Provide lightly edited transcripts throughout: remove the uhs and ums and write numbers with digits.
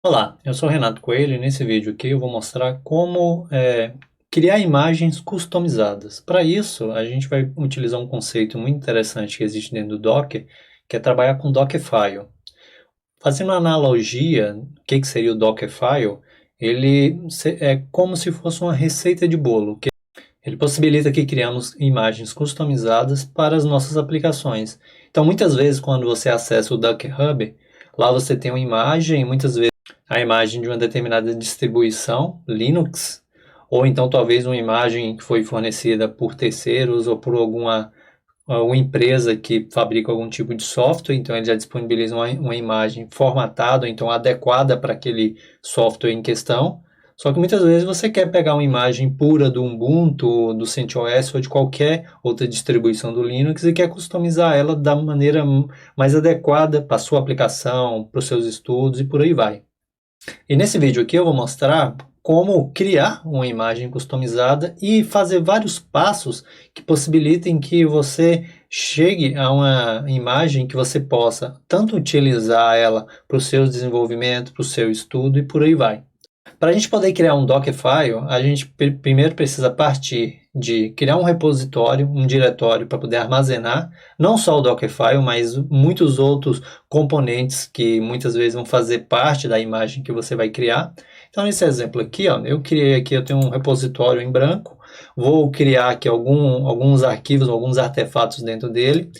Olá, eu sou Renato Coelho e nesse vídeo aqui eu vou mostrar como criar imagens customizadas. Para isso, a gente vai utilizar um conceito muito interessante que existe dentro do Docker, que é trabalhar com Dockerfile. Fazendo uma analogia, o que seria o Dockerfile? É como se fosse uma receita de bolo. Ele possibilita que criamos imagens customizadas para as nossas aplicações. Então, muitas vezes, quando você acessa o Docker Hub, lá você tem uma imagem, muitas vezes a imagem de uma determinada distribuição, Linux, ou então talvez uma imagem que foi fornecida por terceiros ou por alguma empresa que fabrica algum tipo de software, então ele já disponibiliza uma imagem formatada, ou então adequada para aquele software em questão. Só que muitas vezes você quer pegar uma imagem pura do Ubuntu, do CentOS ou de qualquer outra distribuição do Linux e quer customizar ela da maneira mais adequada para a sua aplicação, para os seus estudos e por aí vai. E nesse vídeo aqui eu vou mostrar como criar uma imagem customizada e fazer vários passos que possibilitem que você chegue a uma imagem que você possa tanto utilizar ela para o seu desenvolvimento, para o seu estudo e por aí vai. Para a gente poder criar um Dockerfile, a gente primeiro precisa partir de criar um repositório, um diretório para poder armazenar não só o Dockerfile, mas muitos outros componentes que muitas vezes vão fazer parte da imagem que você vai criar. Então, nesse exemplo aqui, ó, eu tenho um repositório em branco, vou criar aqui alguns arquivos, alguns artefatos dentro dele.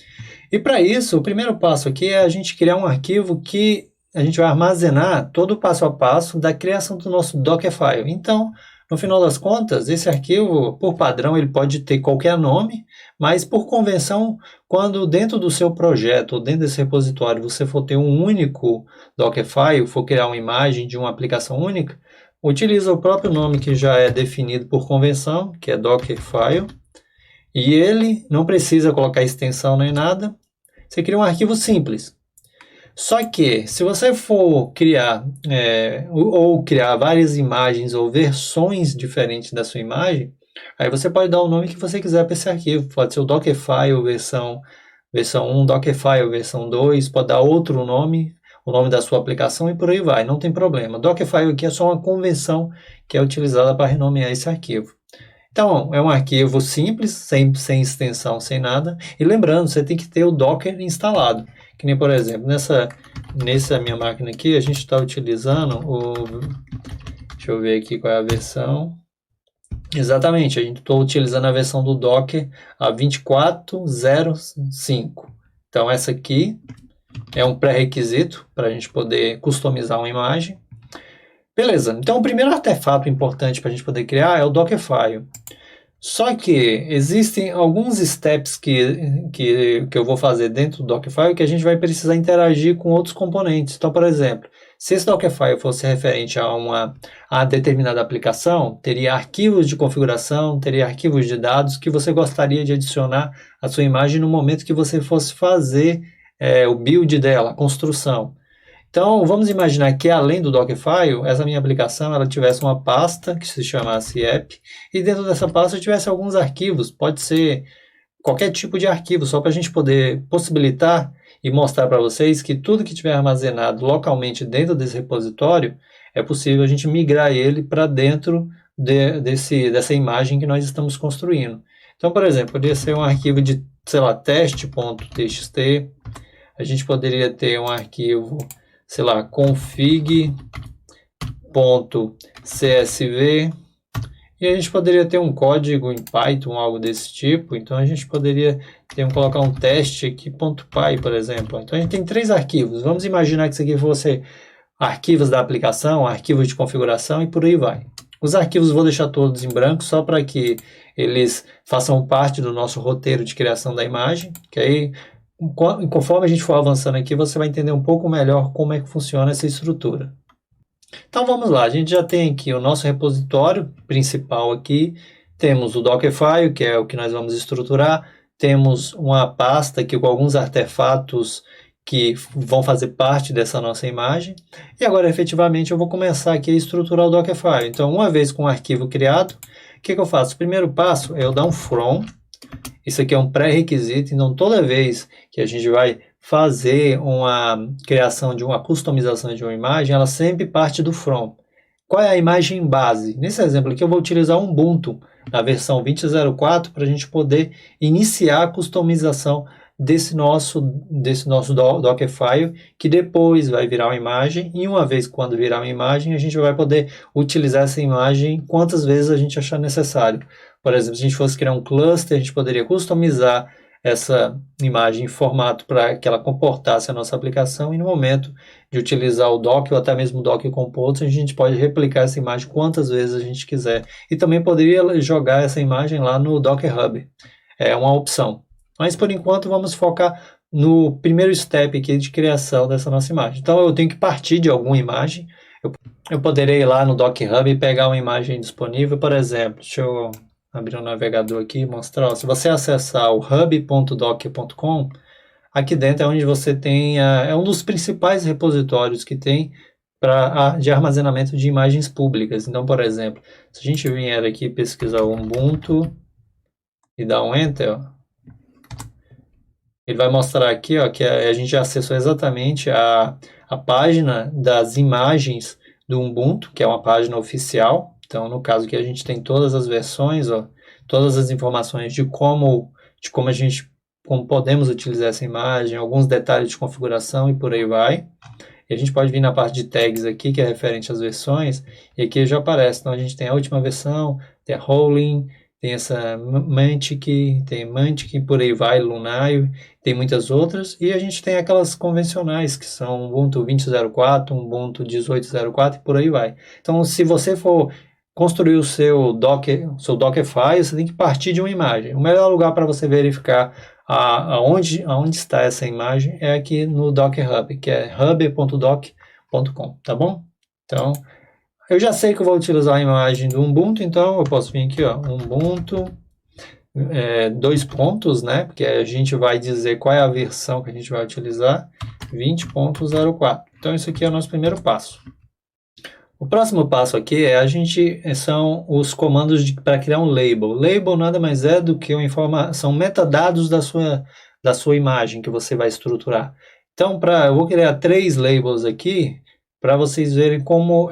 E para isso, o primeiro passo aqui é a gente criar um arquivo que a gente vai armazenar todo o passo a passo da criação do nosso Dockerfile. Então, no final das contas, esse arquivo, por padrão, ele pode ter qualquer nome, mas por convenção, quando dentro do seu projeto ou dentro desse repositório você for ter um único Dockerfile, for criar uma imagem de uma aplicação única, utiliza o próprio nome que já é definido por convenção, que é Dockerfile, e ele não precisa colocar extensão nem nada. Você cria um arquivo simples. Só que, se você for criar ou criar várias imagens ou versões diferentes da sua imagem, aí você pode dar o nome que você quiser para esse arquivo. Pode ser o Dockerfile versão 1, Dockerfile versão 2, pode dar outro nome, o nome da sua aplicação e por aí vai, não tem problema. Dockerfile aqui é só uma convenção que é utilizada para renomear esse arquivo. Então, é um arquivo simples, sem extensão, sem nada. E lembrando, você tem que ter o Docker instalado. Que nem, por exemplo, nessa minha máquina aqui, a gente está utilizando o... Deixa eu ver aqui qual é a versão. Exatamente, a gente está utilizando a versão do Docker, a 24.05. Então, essa aqui é um pré-requisito para a gente poder customizar uma imagem. Beleza, então o primeiro artefato importante para a gente poder criar é o Dockerfile. Só que existem alguns steps que eu vou fazer dentro do Dockerfile que a gente vai precisar interagir com outros componentes. Então, por exemplo, se esse Dockerfile fosse referente a determinada aplicação, teria arquivos de configuração, teria arquivos de dados que você gostaria de adicionar à sua imagem no momento que você fosse fazer o build dela, a construção. Então, vamos imaginar que além do Dockerfile, essa minha aplicação ela tivesse uma pasta que se chamasse app, e dentro dessa pasta tivesse alguns arquivos, pode ser qualquer tipo de arquivo, só para a gente poder possibilitar e mostrar para vocês que tudo que tiver armazenado localmente dentro desse repositório, é possível a gente migrar ele para dentro dessa imagem que nós estamos construindo. Então, por exemplo, poderia ser um arquivo de, sei lá, teste.txt, a gente poderia ter um arquivo, sei lá, config.csv, e a gente poderia ter um código em Python, algo desse tipo. Então a gente poderia colocar um teste aqui, .py, por exemplo. Então a gente tem 3 arquivos. Vamos imaginar que isso aqui fosse arquivos da aplicação, arquivos de configuração e por aí vai. Os arquivos eu vou deixar todos em branco, só para que eles façam parte do nosso roteiro de criação da imagem, que aí, conforme a gente for avançando aqui, você vai entender um pouco melhor como é que funciona essa estrutura. Então vamos lá, a gente já tem aqui o nosso repositório principal aqui, temos o Dockerfile, que é o que nós vamos estruturar, temos uma pasta aqui com alguns artefatos que vão fazer parte dessa nossa imagem, e agora efetivamente eu vou começar aqui a estruturar o Dockerfile. Então, uma vez com o arquivo criado, o que eu faço? O primeiro passo é eu dar um from. Isso aqui é um pré-requisito, então toda vez que a gente vai fazer uma criação de uma customização de uma imagem, ela sempre parte do from. Qual é a imagem base? Nesse exemplo aqui eu vou utilizar o Ubuntu na versão 20.04 para a gente poder iniciar a customização desse nosso Dockerfile, que depois vai virar uma imagem, e uma vez quando virar uma imagem, a gente vai poder utilizar essa imagem quantas vezes a gente achar necessário. Por exemplo, se a gente fosse criar um cluster, a gente poderia customizar essa imagem em formato para que ela comportasse a nossa aplicação, e no momento de utilizar o Docker ou até mesmo o Docker Compose, a gente pode replicar essa imagem quantas vezes a gente quiser. E também poderia jogar essa imagem lá no Docker Hub. É uma opção. Mas por enquanto vamos focar no primeiro step aqui de criação dessa nossa imagem. Então eu tenho que partir de alguma imagem. Eu poderei ir lá no Docker Hub e pegar uma imagem disponível, por exemplo. Deixa eu abrir o navegador aqui e mostrar. Ó, se você acessar o hub.docker.com, aqui dentro é onde você tem, é um dos principais repositórios que tem de armazenamento de imagens públicas. Então, por exemplo, se a gente vier aqui pesquisar o Ubuntu e dar um Enter, ó, ele vai mostrar aqui, ó, que a gente já acessou exatamente a página das imagens do Ubuntu, que é uma página oficial. Então, no caso aqui, a gente tem todas as versões, ó, todas as informações de como podemos utilizar essa imagem, alguns detalhes de configuração e por aí vai. E a gente pode vir na parte de tags aqui, que é referente às versões, e aqui já aparece. Então, a gente tem a última versão, tem a Rolling, tem essa Mantic, tem Mantic, por aí vai, Lunaio, tem muitas outras, e a gente tem aquelas convencionais, que são Ubuntu 20.04, Ubuntu 18.04 e por aí vai. Então, se você for construir o seu Dockerfile, você tem que partir de uma imagem. O melhor lugar para você verificar aonde está essa imagem é aqui no Docker Hub, que é hub.doc.com, tá bom? Então, eu já sei que eu vou utilizar a imagem do Ubuntu, então eu posso vir aqui, ó, Ubuntu, 2 pontos, né? Porque a gente vai dizer qual é a versão que a gente vai utilizar, 20.04. Então, isso aqui é o nosso primeiro passo. O próximo passo aqui são os comandos para criar um label. Label nada mais é do que são metadados da sua imagem que você vai estruturar. Então, eu vou criar 3 labels aqui para vocês verem como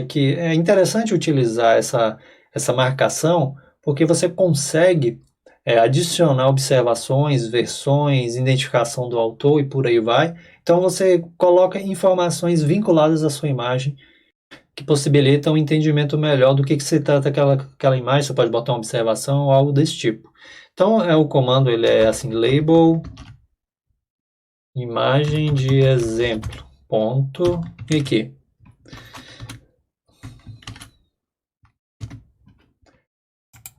que é interessante utilizar essa marcação, porque você consegue adicionar observações, versões, identificação do autor e por aí vai. Então, você coloca informações vinculadas à sua imagem, que possibilita um entendimento melhor do que se trata aquela imagem. Você pode botar uma observação ou algo desse tipo. Então, o comando ele é assim, label imagem de exemplo, ponto, e aqui.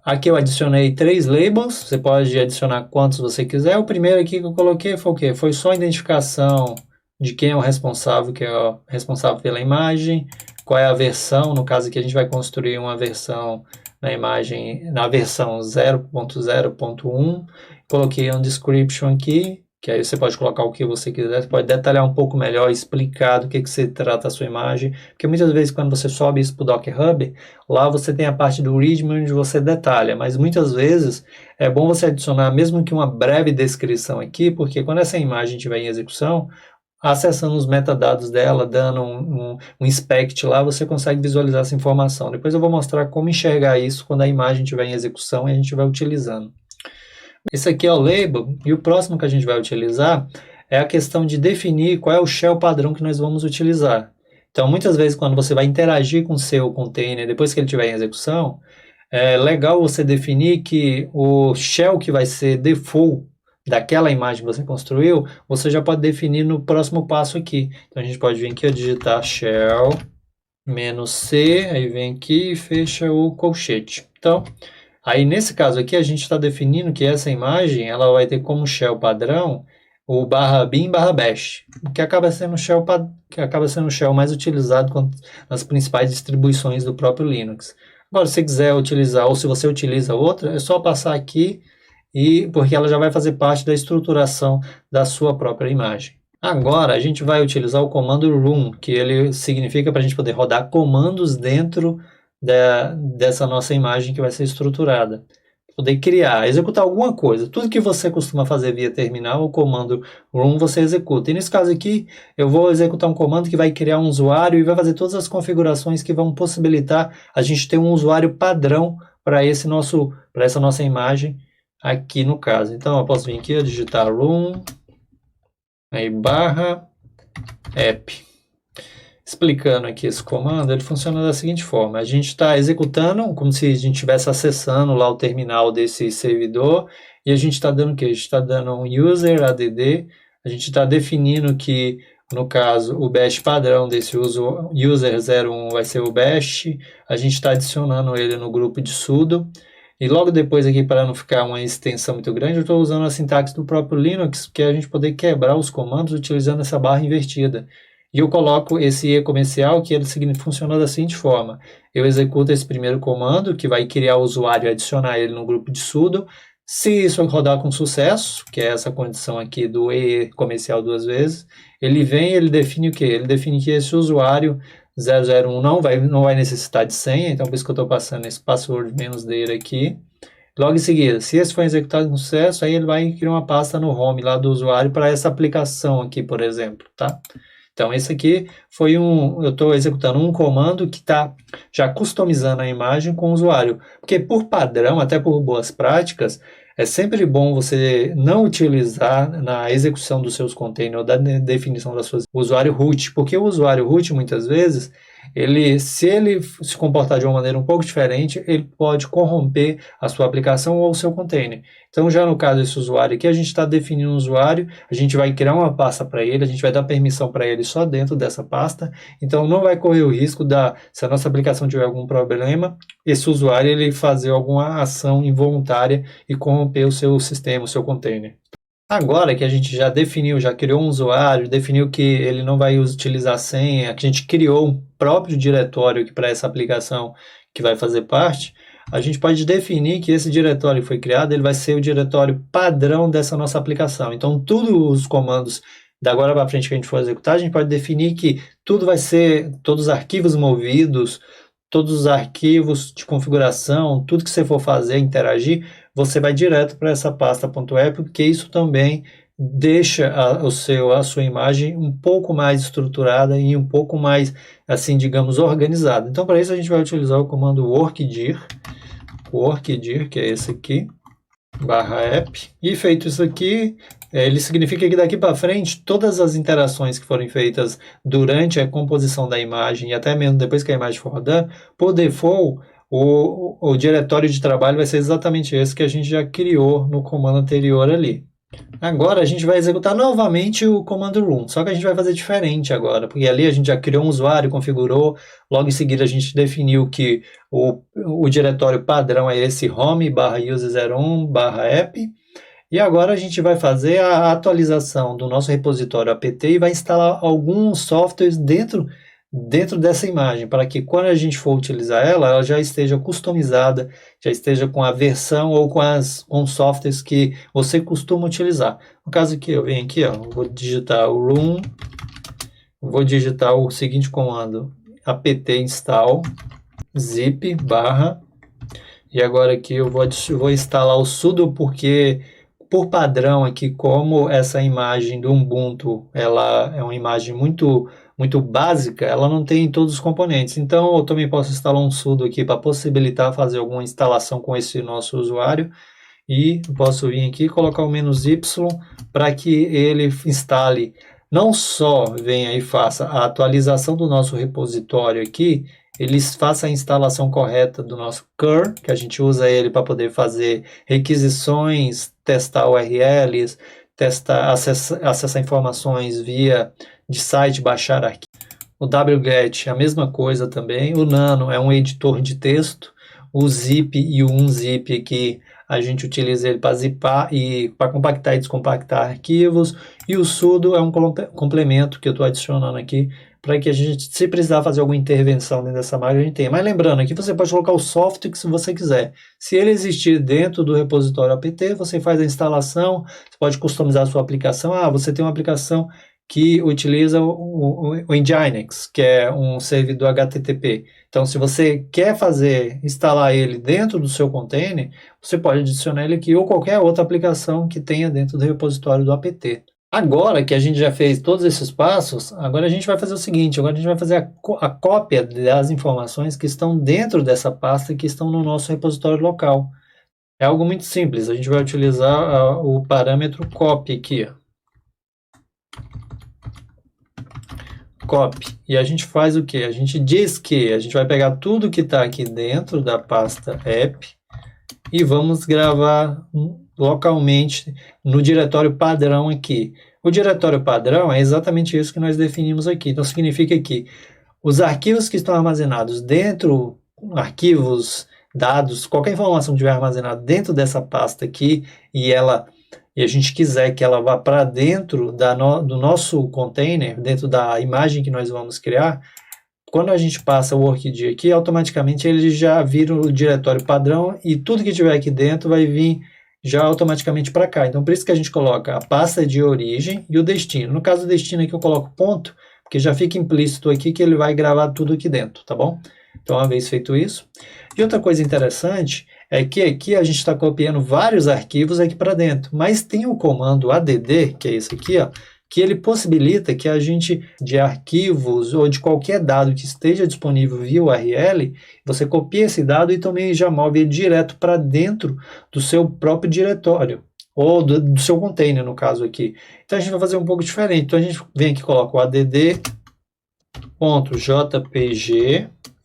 Aqui eu adicionei 3 labels, você pode adicionar quantos você quiser. O primeiro aqui que eu coloquei foi o quê? Foi só a identificação de quem é o responsável, que é o responsável pela imagem, qual é a versão, no caso aqui a gente vai construir uma versão na imagem, na versão 0.0.1, coloquei um description aqui, que aí você pode colocar o que você quiser, você pode detalhar um pouco melhor, explicar do que se trata a sua imagem, porque muitas vezes quando você sobe isso para o Docker Hub, lá você tem a parte do README onde você detalha, mas muitas vezes é bom você adicionar mesmo que uma breve descrição aqui, porque quando essa imagem estiver em execução, acessando os metadados dela, dando um inspect lá, você consegue visualizar essa informação. Depois eu vou mostrar como enxergar isso quando a imagem estiver em execução e a gente vai utilizando. Esse aqui é o label, e o próximo que a gente vai utilizar é a questão de definir qual é o shell padrão que nós vamos utilizar. Então, muitas vezes, quando você vai interagir com o seu container, depois que ele estiver em execução, é legal você definir que o shell que vai ser default daquela imagem que você construiu, você já pode definir no próximo passo aqui. Então, a gente pode vir aqui, digitar shell, "-c", aí vem aqui e fecha o colchete. Então, aí nesse caso aqui, a gente está definindo que essa imagem, ela vai ter como shell padrão o /bin/bash, que acaba sendo o shell mais utilizado nas principais distribuições do próprio Linux. Agora, se você quiser utilizar, ou se você utiliza outra, é só passar aqui, porque ela já vai fazer parte da estruturação da sua própria imagem. Agora, a gente vai utilizar o comando run, que ele significa para a gente poder rodar comandos dentro dessa nossa imagem que vai ser estruturada. poder criar, executar alguma coisa. Tudo que você costuma fazer via terminal, o comando run você executa. E nesse caso aqui, eu vou executar um comando que vai criar um usuário e vai fazer todas as configurações que vão possibilitar a gente ter um usuário padrão para essa nossa imagem aqui no caso. Então, eu posso vir aqui, eu digitar run, aí barra app. Explicando aqui esse comando, ele funciona da seguinte forma: a gente está executando como se a gente estivesse acessando lá o terminal desse servidor, e a gente está dando o quê? A gente está dando um user add, a gente está definindo que, no caso, o bash padrão desse user01 vai ser o bash, a gente está adicionando ele no grupo de sudo, e logo depois aqui, para não ficar uma extensão muito grande, eu estou usando a sintaxe do próprio Linux, que é a gente poder quebrar os comandos utilizando essa barra invertida. E eu coloco esse e comercial, que ele funciona da seguinte forma: eu executo esse primeiro comando, que vai criar o usuário e adicionar ele no grupo de sudo. Se isso rodar com sucesso, que é essa condição aqui do e comercial duas vezes, ele vem, ele define o quê? Ele define que esse usuário 001 não vai necessitar de senha, então por isso que eu estou passando esse password -d aqui. Logo em seguida, se esse for executado com sucesso, aí ele vai criar uma pasta no home lá do usuário para essa aplicação aqui, por exemplo, tá? Então, esse aqui eu estou executando um comando que está já customizando a imagem com o usuário. Porque por padrão, até por boas práticas, é sempre bom você não utilizar na execução dos seus containers ou da definição das suas usuário root, porque o usuário root, muitas vezes, se ele se comportar de uma maneira um pouco diferente, ele pode corromper a sua aplicação ou o seu container. Então, já no caso desse usuário aqui, a gente está definindo um usuário, a gente vai criar uma pasta para ele, a gente vai dar permissão para ele só dentro dessa pasta, então não vai correr o risco se a nossa aplicação tiver algum problema, esse usuário ele fazer alguma ação involuntária e corromper o seu sistema, o seu container. Agora que a gente já definiu, já criou um usuário, definiu que ele não vai utilizar a senha, que a gente criou um próprio diretório para essa aplicação que vai fazer parte, a gente pode definir que esse diretório que foi criado, ele vai ser o diretório padrão dessa nossa aplicação. Então, todos os comandos da agora para frente que a gente for executar, a gente pode definir que tudo vai ser, todos os arquivos movidos, todos os arquivos de configuração, tudo que você for fazer, interagir, você vai direto para essa pasta .app, porque isso também deixa a sua imagem um pouco mais estruturada e um pouco mais, assim, digamos, organizada. Então, para isso, a gente vai utilizar o comando workdir, que é esse aqui, /app, e feito isso aqui, ele significa que daqui para frente, todas as interações que forem feitas durante a composição da imagem, e até mesmo depois que a imagem for rodando, por default, o diretório de trabalho vai ser exatamente esse que a gente já criou no comando anterior ali. Agora a gente vai executar novamente o comando run, só que a gente vai fazer diferente agora, porque ali a gente já criou um usuário, configurou, logo em seguida a gente definiu que o diretório padrão é esse home/user01/app, e agora a gente vai fazer a atualização do nosso repositório apt e vai instalar alguns softwares dentro dessa imagem, para que quando a gente for utilizar ela já esteja customizada, já esteja com a versão ou com os softwares que você costuma utilizar. No caso aqui, eu venho aqui, ó, vou digitar o room, vou digitar o seguinte comando, apt install zip barra, e agora aqui eu vou instalar o sudo, porque por padrão aqui, como essa imagem do Ubuntu, ela é uma imagem muito básica, ela não tem todos os componentes. Então, eu também posso instalar um sudo aqui para possibilitar fazer alguma instalação com esse nosso usuário. E posso vir aqui e colocar o "-y" para que ele instale, não só venha e faça a atualização do nosso repositório aqui, ele faça a instalação correta do nosso curl, que a gente usa ele para poder fazer requisições, testar URLs, acessar informações via de site, baixar arquivo. O wget é a mesma coisa também. O nano é um editor de texto. O zip e o unzip aqui a gente utiliza ele para zipar e para compactar e descompactar arquivos. E o sudo é um complemento que eu estou adicionando aqui para que a gente, se precisar fazer alguma intervenção dentro dessa máquina, a gente tenha. Mas lembrando, aqui você pode colocar o software que você quiser. Se ele existir dentro do repositório apt, você faz a instalação, você pode customizar a sua aplicação. Você tem uma aplicação que utiliza o Nginx, que é um servidor HTTP. Então, se você quer instalar ele dentro do seu container, você pode adicionar ele aqui ou qualquer outra aplicação que tenha dentro do repositório do apt. Agora que a gente já fez todos esses passos, agora a gente vai fazer o seguinte, agora a gente vai fazer a cópia das informações que estão dentro dessa pasta que estão no nosso repositório local. É algo muito simples, a gente vai utilizar o parâmetro copy aqui, ó. Copy. E a gente faz o quê? A gente diz que a gente vai pegar tudo que está aqui dentro da pasta app e vamos gravar localmente no diretório padrão aqui. O diretório padrão é exatamente isso que nós definimos aqui. Então, significa que os arquivos que estão armazenados dentro, arquivos, dados, qualquer informação que estiver armazenada dentro dessa pasta aqui e a gente quiser que ela vá para dentro do nosso container, dentro da imagem que nós vamos criar, quando a gente passa o workd aqui, automaticamente ele já vira o diretório padrão e tudo que tiver aqui dentro vai vir já automaticamente para cá. Então, por isso que a gente coloca a pasta de origem e o destino. No caso do destino aqui eu coloco ponto, porque já fica implícito aqui que ele vai gravar tudo aqui dentro, tá bom? Então, uma vez feito isso. E outra coisa interessante é que aqui a gente está copiando vários arquivos aqui para dentro, mas tem o comando add, que é esse aqui, ó, que ele possibilita que a gente, de arquivos ou de qualquer dado que esteja disponível via URL, você copia esse dado e também já move ele direto para dentro do seu próprio diretório, ou do seu container, no caso aqui. Então a gente vai fazer um pouco diferente. Então a gente vem aqui e coloca o add.jpg,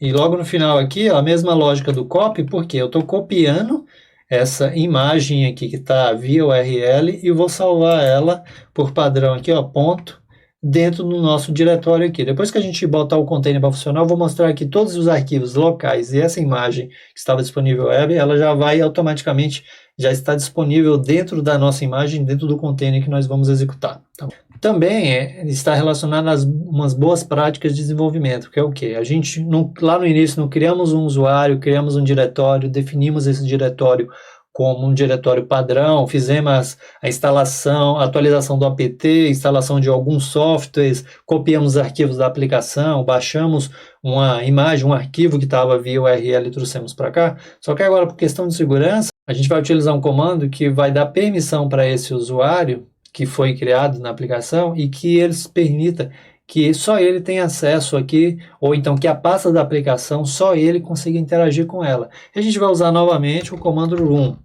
e logo no final aqui, ó, a mesma lógica do copy, porque eu estou copiando essa imagem aqui que está via URL e vou salvar ela por padrão aqui, ó, ponto, dentro do nosso diretório aqui. Depois que a gente botar o container para funcionar, eu vou mostrar aqui todos os arquivos locais e essa imagem que estava disponível web, ela já vai automaticamente, já está disponível dentro da nossa imagem, dentro do container que nós vamos executar. Tá? Também está relacionado a umas boas práticas de desenvolvimento, que é o quê? A gente, lá no início, não criamos um usuário, criamos um diretório, definimos esse diretório como um diretório padrão, fizemos a instalação, a atualização do apt, instalação de alguns softwares, copiamos arquivos da aplicação, baixamos uma imagem, um arquivo que estava via URL e trouxemos para cá. Só que agora, por questão de segurança, a gente vai utilizar um comando que vai dar permissão para esse usuário que foi criado na aplicação e que eles permita que só ele tenha acesso aqui, ou então que a pasta da aplicação, só ele consiga interagir com ela. E a gente vai usar novamente o comando room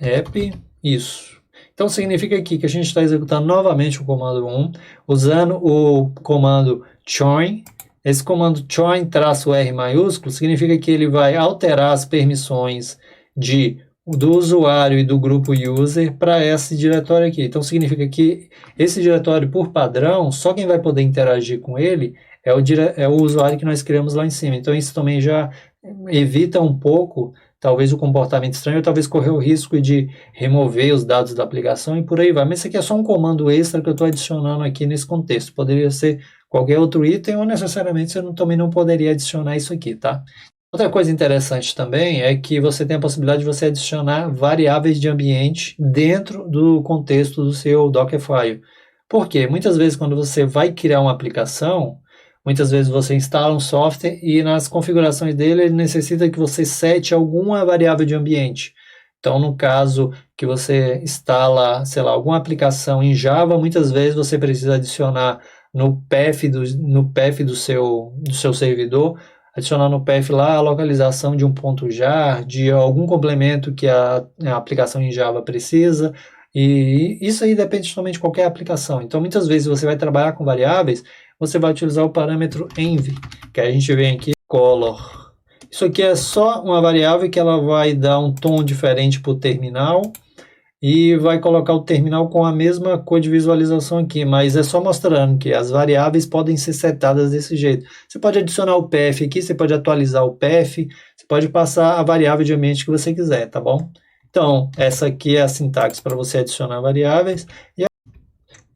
/app, isso. Então significa aqui que a gente está executando novamente o comando room, usando o comando join. Esse comando join-r maiúsculo significa que ele vai alterar as permissões do usuário e do grupo user para esse diretório aqui. Então, significa que esse diretório, por padrão, só quem vai poder interagir com ele é o usuário que nós criamos lá em cima. Então, isso também já evita um pouco, talvez, o comportamento estranho, ou talvez correr o risco de remover os dados da aplicação e por aí vai. Mas isso aqui é só um comando extra que eu estou adicionando aqui nesse contexto. Poderia ser qualquer outro item ou necessariamente você também não poderia adicionar isso aqui, tá? Outra coisa interessante também é que você tem a possibilidade de você adicionar variáveis de ambiente dentro do contexto do seu Dockerfile. Por quê? Muitas vezes quando você vai criar uma aplicação, muitas vezes você instala um software e nas configurações dele ele necessita que você sete alguma variável de ambiente. Então, no caso que você instala, sei lá, alguma aplicação em Java, muitas vezes você precisa adicionar no path do seu servidor, adicionar no path lá a localização de um ponto jar, de algum complemento que a aplicação em Java precisa, e isso aí depende somente de qualquer aplicação. Então, muitas vezes você vai trabalhar com variáveis, você vai utilizar o parâmetro env, que a gente vem aqui, color. Isso aqui é só uma variável que ela vai dar um tom diferente para o terminal, e vai colocar o terminal com a mesma cor de visualização aqui, mas é só mostrando que as variáveis podem ser setadas desse jeito. Você pode adicionar o path aqui, você pode atualizar o path, você pode passar a variável de ambiente que você quiser, tá bom? Então, essa aqui é a sintaxe para você adicionar variáveis.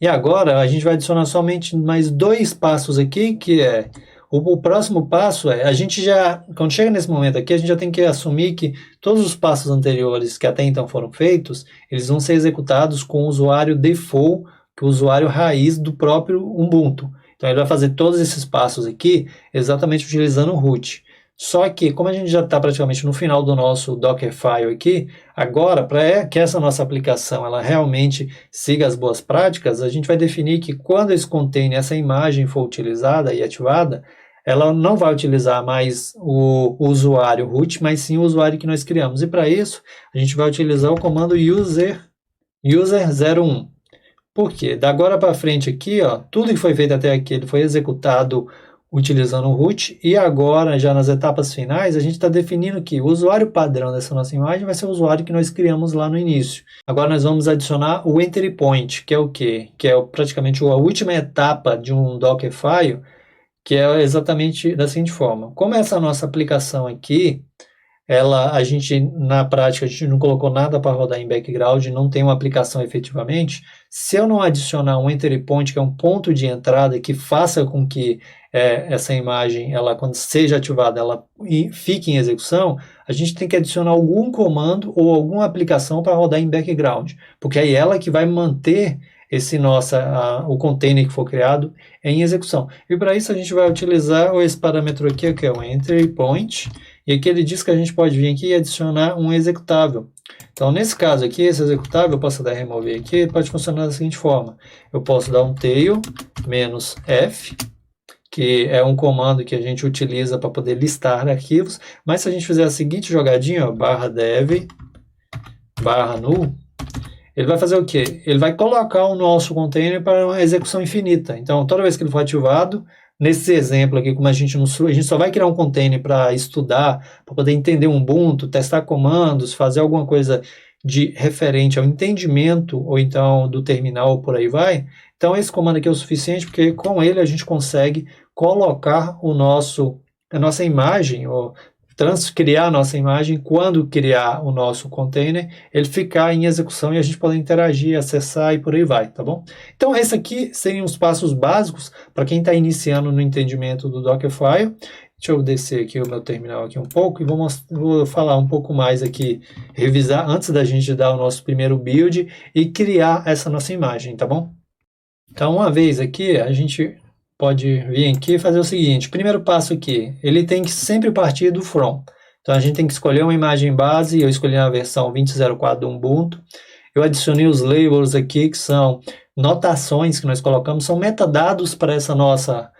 E agora a gente vai adicionar somente mais dois passos aqui, que é... O próximo passo a gente já, quando chega nesse momento aqui, a gente já tem que assumir que todos os passos anteriores que até então foram feitos, eles vão ser executados com o usuário default que o usuário raiz do próprio Ubuntu. Então ele vai fazer todos esses passos aqui exatamente utilizando o root. Só que, como a gente já está praticamente no final do nosso Dockerfile aqui, agora, para que essa nossa aplicação ela realmente siga as boas práticas, a gente vai definir que quando esse container, essa imagem for utilizada e ativada, ela não vai utilizar mais o usuário root, mas sim o usuário que nós criamos. E para isso, a gente vai utilizar o comando user01. Por quê? Da agora para frente aqui, ó, tudo que foi feito até aqui, ele foi executado utilizando o root, e agora, já nas etapas finais, a gente está definindo que o usuário padrão dessa nossa imagem vai ser o usuário que nós criamos lá no início. Agora nós vamos adicionar o entry point, que é o quê? Que é praticamente a última etapa de um Dockerfile, que é exatamente da seguinte forma. Como essa nossa aplicação aqui, a gente, na prática, a gente não colocou nada para rodar em background, não tem uma aplicação efetivamente, se eu não adicionar um entry point, que é um ponto de entrada que faça com que essa imagem, ela, quando seja ativada, ela fique em execução, a gente tem que adicionar algum comando ou alguma aplicação para rodar em background, porque aí ela que vai manter o container que for criado em execução. E para isso a gente vai utilizar esse parâmetro aqui, que é o entry point, e aqui ele diz que a gente pode vir aqui e adicionar um executável. Então, nesse caso aqui, esse executável, eu posso dar remover aqui, ele pode funcionar da seguinte forma. Eu posso dar um tail -f, que é um comando que a gente utiliza para poder listar arquivos, mas se a gente fizer a seguinte jogadinha, ó, /dev, /null, ele vai fazer o quê? Ele vai colocar o nosso container para uma execução infinita. Então, toda vez que ele for ativado, nesse exemplo aqui, como a gente só vai criar um container para estudar, para poder entender um Ubuntu, testar comandos, fazer alguma coisa de referente ao entendimento, ou então do terminal, por aí vai. Então, esse comando aqui é o suficiente, porque com ele a gente consegue colocar a nossa imagem, ou criar a nossa imagem, quando criar o nosso container, ele ficar em execução e a gente poder interagir, acessar e por aí vai, tá bom? Então, esses aqui seriam os passos básicos para quem está iniciando no entendimento do Dockerfile. Deixa eu descer aqui o meu terminal aqui um pouco e vou falar um pouco mais aqui, revisar antes da gente dar o nosso primeiro build e criar essa nossa imagem, tá bom? Então, uma vez aqui, a gente pode vir aqui e fazer o seguinte. Primeiro passo aqui, ele tem que sempre partir do from. Então, a gente tem que escolher uma imagem base, eu escolhi a versão 20.04 do Ubuntu. Eu adicionei os labels aqui, que são notações que nós colocamos, são metadados para essa nossa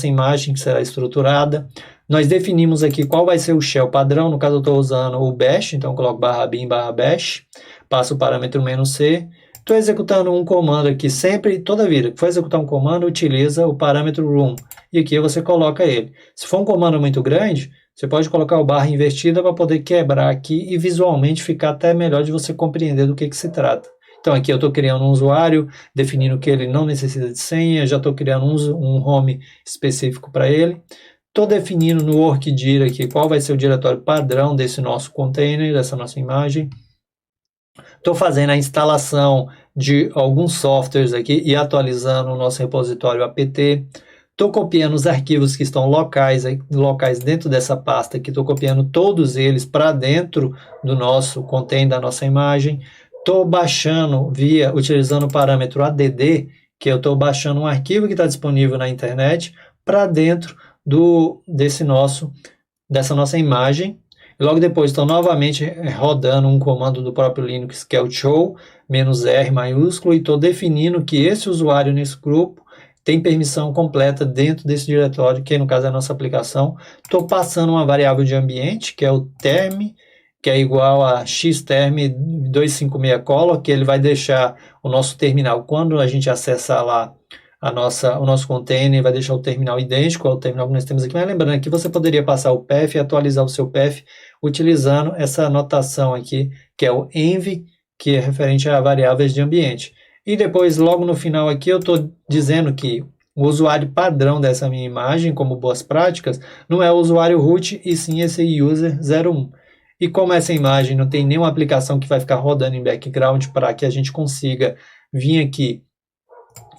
imagem que será estruturada. Nós definimos aqui qual vai ser o shell padrão, no caso eu estou usando o bash, então eu coloco /bin/bash, passo o parâmetro "-c". Estou executando um comando aqui, sempre, toda vida que for executar um comando, utiliza o parâmetro room, e aqui você coloca ele. Se for um comando muito grande, você pode colocar o barra invertida para poder quebrar aqui e visualmente ficar até melhor de você compreender do que se trata. Então aqui eu estou criando um usuário, definindo que ele não necessita de senha, já estou criando um home específico para ele. Estou definindo no workdir aqui qual vai ser o diretório padrão desse nosso container, dessa nossa imagem. Estou fazendo a instalação de alguns softwares aqui e atualizando o nosso repositório apt. Estou copiando os arquivos que estão locais dentro dessa pasta aqui, estou copiando todos eles para dentro do nosso container, da nossa imagem. Estou baixando utilizando o parâmetro add, que eu estou baixando um arquivo que está disponível na internet para dentro dessa nossa imagem. E logo depois estou novamente rodando um comando do próprio Linux, que é o show -r maiúsculo, e estou definindo que esse usuário nesse grupo tem permissão completa dentro desse diretório, que no caso é a nossa aplicação. Estou passando uma variável de ambiente, que é o term, que é igual a xterm256 que ele vai deixar o nosso terminal, quando a gente acessar lá o nosso container, vai deixar o terminal idêntico ao terminal que nós temos aqui. Mas lembrando que você poderia passar o path e atualizar o seu path utilizando essa anotação aqui, que é o env, que é referente a variáveis de ambiente. E depois, logo no final aqui, eu estou dizendo que o usuário padrão dessa minha imagem, como boas práticas, não é o usuário root, e sim esse user01. E como essa imagem não tem nenhuma aplicação que vai ficar rodando em background para que a gente consiga vir aqui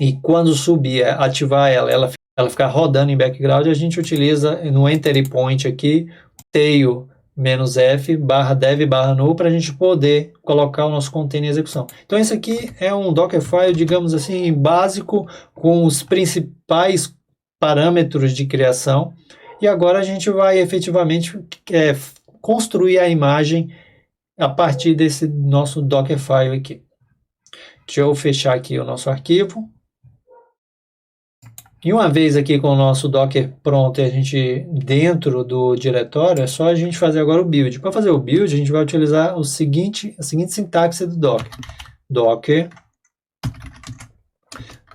e quando subir, ativar ela ficar rodando em background, a gente utiliza no entry point aqui, tail -f barra dev barra null para a gente poder colocar o nosso container em execução. Então esse aqui é um Dockerfile, digamos assim, básico, com os principais parâmetros de criação, e agora a gente vai efetivamente construir a imagem a partir desse nosso Dockerfile aqui. Deixa eu fechar aqui o nosso arquivo. E uma vez aqui com o nosso Docker pronto e a gente dentro do diretório, é só a gente fazer agora o build. Para fazer o build, a gente vai utilizar a seguinte sintaxe do Docker. Docker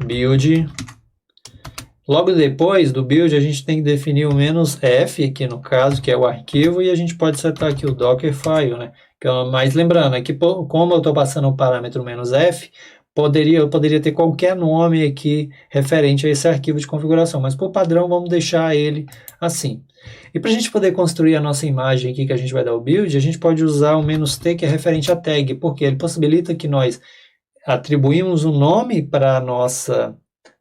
build. Logo depois do build, a gente tem que definir o "-f", aqui no caso, que é o arquivo, e a gente pode setar aqui o Dockerfile, né? Mas lembrando, aqui, como eu estou passando o parâmetro "-f", eu poderia ter qualquer nome aqui referente a esse arquivo de configuração, mas por padrão vamos deixar ele assim. E para a gente poder construir a nossa imagem aqui que a gente vai dar o build, a gente pode usar o "-t", que é referente à tag, porque ele possibilita que nós atribuímos um nome para a nossa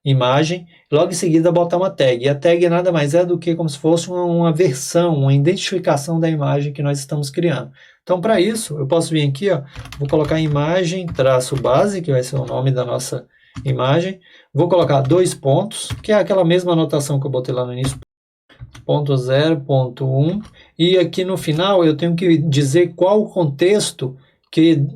imagem, logo em seguida botar uma tag. E a tag nada mais é do que como se fosse uma versão, uma identificação da imagem que nós estamos criando. Então, para isso, eu posso vir aqui, ó, vou colocar imagem traço base, que vai ser o nome da nossa imagem. Vou colocar 2 pontos, que é aquela mesma anotação que eu botei lá no início, ponto 0, ponto 1. E aqui no final eu tenho que dizer qual o contexto que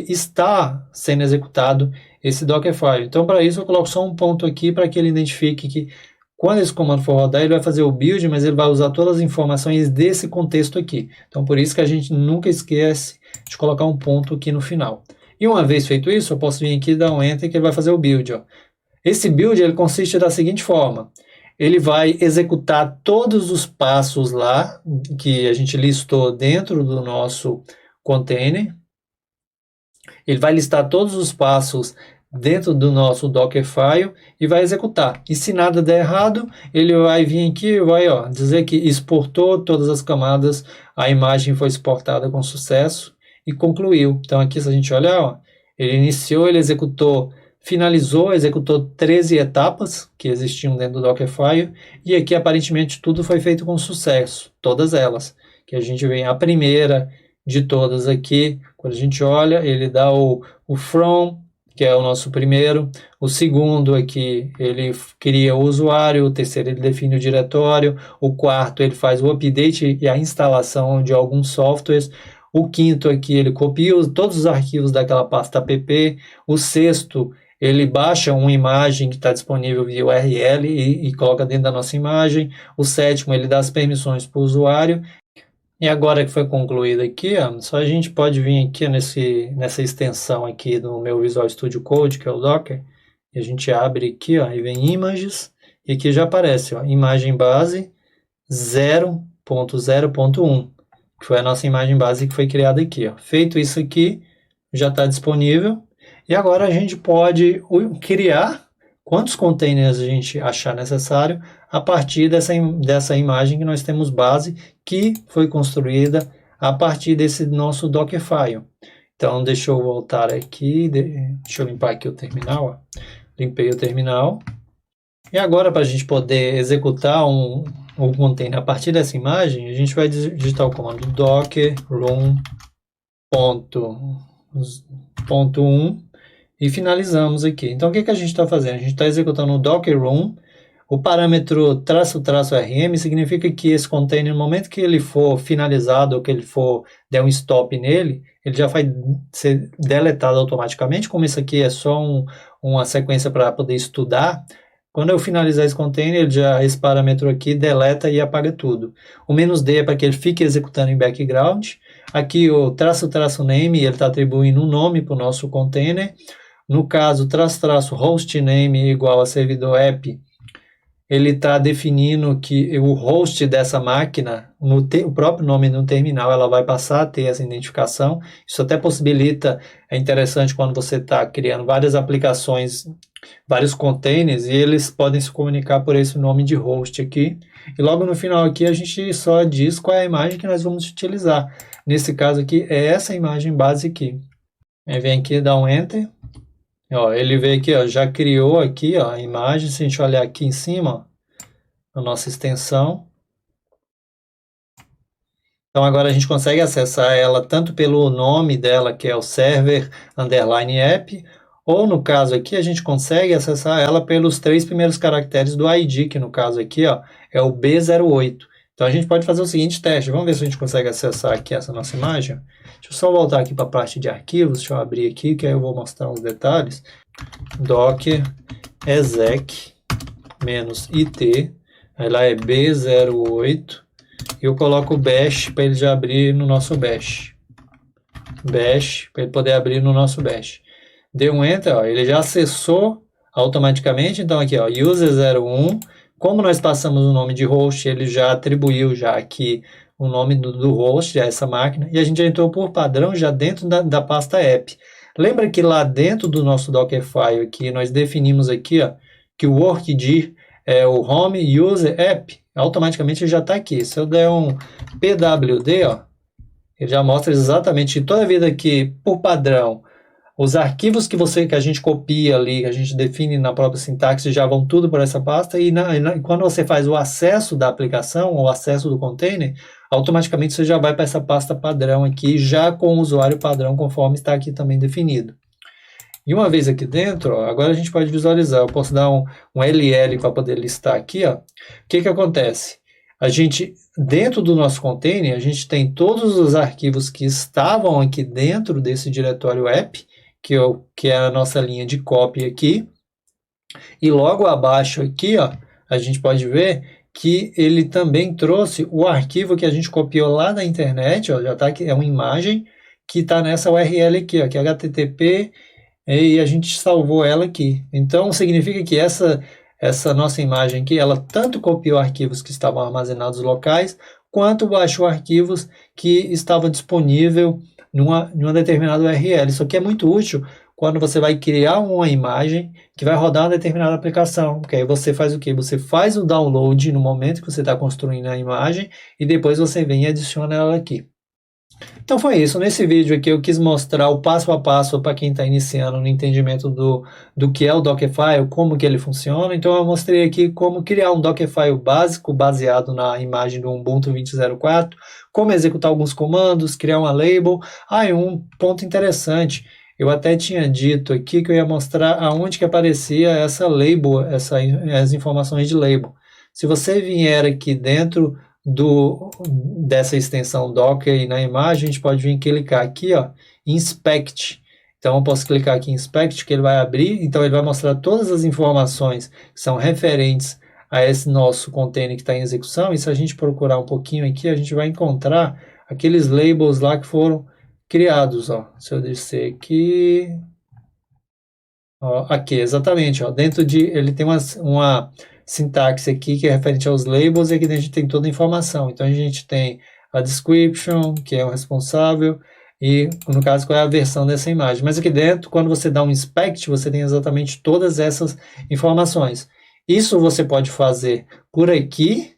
está sendo executado esse Dockerfile. Então, para isso, eu coloco só um ponto aqui para que ele identifique que quando esse comando for rodar, ele vai fazer o build, mas ele vai usar todas as informações desse contexto aqui. Então, por isso que a gente nunca esquece de colocar um ponto aqui no final. E uma vez feito isso, eu posso vir aqui e dar um Enter que ele vai fazer o build. Ó. Esse build ele consiste da seguinte forma. Ele vai executar todos os passos lá que a gente listou dentro do nosso container. Ele vai listar todos os passos dentro do nosso Dockerfile e vai executar. E se nada der errado, ele vai vir aqui e vai dizer que exportou todas as camadas, a imagem foi exportada com sucesso e concluiu. Então aqui, se a gente olhar, ele iniciou, ele executou, finalizou, executou 13 etapas que existiam dentro do Dockerfile, e aqui aparentemente tudo foi feito com sucesso, todas elas. Que a gente vê a primeira de todas aqui, quando a gente olha, ele dá o from, que é o nosso primeiro, o segundo aqui ele cria o usuário, o terceiro ele define o diretório, o quarto ele faz o update e a instalação de alguns softwares, o quinto aqui ele copia todos os arquivos daquela pasta app, o sexto ele baixa uma imagem que está disponível via URL e coloca dentro da nossa imagem, o sétimo ele dá as permissões para o usuário. E agora que foi concluído aqui, só a gente pode vir aqui nessa extensão aqui do meu Visual Studio Code, que é o Docker, e a gente abre aqui, e vem Images, e aqui já aparece, imagem base 0.0.1, que foi a nossa imagem base que foi criada aqui. Feito isso aqui, já está disponível, e agora a gente pode criar quantos containers a gente achar necessário a partir dessa imagem que nós temos base, que foi construída a partir desse nosso Dockerfile. Então, deixa eu voltar aqui, deixa eu limpar aqui o terminal. Limpei o terminal. E agora, para a gente poder executar um container a partir dessa imagem, a gente vai digitar o comando docker room.1 e finalizamos aqui. Então, o que a gente está fazendo? A gente está executando o docker room. O parâmetro --rm significa que esse container, no momento que ele for finalizado, ou que ele for der um stop nele, ele já vai ser deletado automaticamente. Como isso aqui é só uma sequência para poder estudar, quando eu finalizar esse container, esse parâmetro aqui deleta e apaga tudo. O "-d" é para que ele fique executando em background. Aqui o --name, ele está atribuindo um nome para o nosso container. No caso, --hostname igual a servidor app, ele está definindo que o host dessa máquina, o próprio nome no terminal, ela vai passar a ter essa identificação. Isso até possibilita, é interessante quando você está criando várias aplicações, vários containers, e eles podem se comunicar por esse nome de host aqui. E logo no final aqui a gente só diz qual é a imagem que nós vamos utilizar. Nesse caso aqui é essa imagem base aqui. Aí vem aqui, dá um Enter. Ele veio aqui, já criou aqui a imagem. Se a gente olhar aqui em cima, a nossa extensão, Então agora a gente consegue acessar ela tanto pelo nome dela, que é o server underline app, ou no caso aqui a gente consegue acessar ela pelos 3 primeiros caracteres do ID, que no caso aqui ó, é o B08. Então a gente pode fazer o seguinte teste, vamos ver se a gente consegue acessar aqui essa nossa imagem. Deixa eu só voltar aqui para a parte de arquivos, deixa eu abrir aqui, que aí eu vou mostrar os detalhes. Docker exec -it, aí lá é B08, e eu coloco o bash para ele já abrir no nosso bash. Bash, para ele poder abrir no nosso bash. Deu um enter, ó, ele já acessou automaticamente, então aqui ó, user01, como nós passamos o nome de host, ele já atribuiu já aqui o nome do host, essa máquina, e a gente já entrou por padrão já dentro da pasta app. Lembra que lá dentro do nosso Dockerfile aqui, nós definimos aqui ó, que o workdir é o home user app, automaticamente ele já está aqui. Se eu der um pwd, ó, ele já mostra exatamente toda vida que, por padrão, os arquivos que a gente copia ali, que a gente define na própria sintaxe, já vão tudo para essa pasta, e quando você faz o acesso da aplicação, ou acesso do container, automaticamente você já vai para essa pasta padrão aqui, já com o usuário padrão, conforme está aqui também definido. E uma vez aqui dentro, ó, agora a gente pode visualizar, eu posso dar um LL para poder listar aqui, ó. O que acontece? A gente, dentro do nosso container, a gente tem todos os arquivos que estavam aqui dentro desse diretório app, que é a nossa linha de copy aqui, e logo abaixo aqui, ó, a gente pode ver que ele também trouxe o arquivo que a gente copiou lá da internet, ó, já está aqui, é uma imagem que está nessa URL aqui, ó, que é HTTP, e a gente salvou ela aqui. Então, significa que essa nossa imagem aqui, ela tanto copiou arquivos que estavam armazenados locais, quanto baixou arquivos que estavam disponíveis numa determinada URL. Isso aqui é muito útil quando você vai criar uma imagem que vai rodar uma determinada aplicação. Porque aí você faz o quê? Você faz o download no momento que você está construindo a imagem e depois você vem e adiciona ela aqui. Então foi isso, nesse vídeo aqui eu quis mostrar o passo a passo para quem está iniciando no entendimento do que é o Dockerfile, como que ele funciona. Então eu mostrei aqui como criar um Dockerfile básico baseado na imagem do Ubuntu 20.04, como executar alguns comandos, criar uma label. E um ponto interessante, eu até tinha dito aqui que eu ia mostrar aonde que aparecia essa label, as informações de label. Se você vier aqui dentro dessa extensão Docker e na imagem, a gente pode vir clicar aqui, ó, Inspect. Então eu posso clicar aqui em Inspect, que ele vai abrir, então ele vai mostrar todas as informações que são referentes a esse nosso container que está em execução, e se a gente procurar um pouquinho aqui, a gente vai encontrar aqueles labels lá que foram criados, ó. Se eu descer aqui, ó, aqui, exatamente, ó, dentro ele tem uma sintaxe aqui que é referente aos labels, e aqui a gente tem toda a informação. Então a gente tem a description, que é o responsável, e no caso qual é a versão dessa imagem. Mas aqui dentro, quando você dá um inspect, você tem exatamente todas essas informações. Isso você pode fazer por aqui,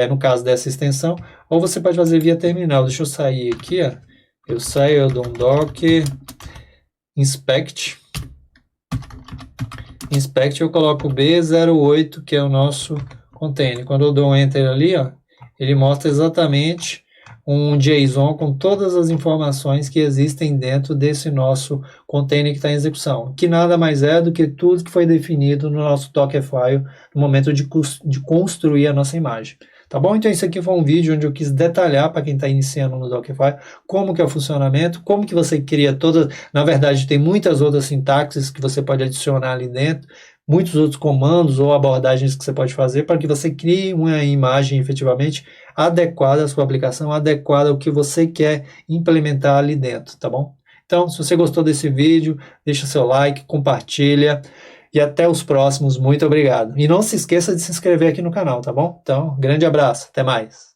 no caso dessa extensão, ou você pode fazer via terminal. Deixa eu sair aqui, ó. Eu saio, eu dou um docker inspect, eu coloco B08, que é o nosso container. Quando eu dou um enter ali, ó, ele mostra exatamente um JSON com todas as informações que existem dentro desse nosso container que está em execução, que nada mais é do que tudo que foi definido no nosso Dockerfile no momento de construir a nossa imagem. Tá bom? Então isso aqui foi um vídeo onde eu quis detalhar para quem está iniciando no Dockerfile como que é o funcionamento, como que você cria todas, na verdade tem muitas outras sintaxes que você pode adicionar ali dentro, muitos outros comandos ou abordagens que você pode fazer para que você crie uma imagem efetivamente adequada à sua aplicação, adequada ao que você quer implementar ali dentro, tá bom? Então, se você gostou desse vídeo, deixa seu like, compartilha. E até os próximos, muito obrigado. E não se esqueça de se inscrever aqui no canal, tá bom? Então, grande abraço, até mais.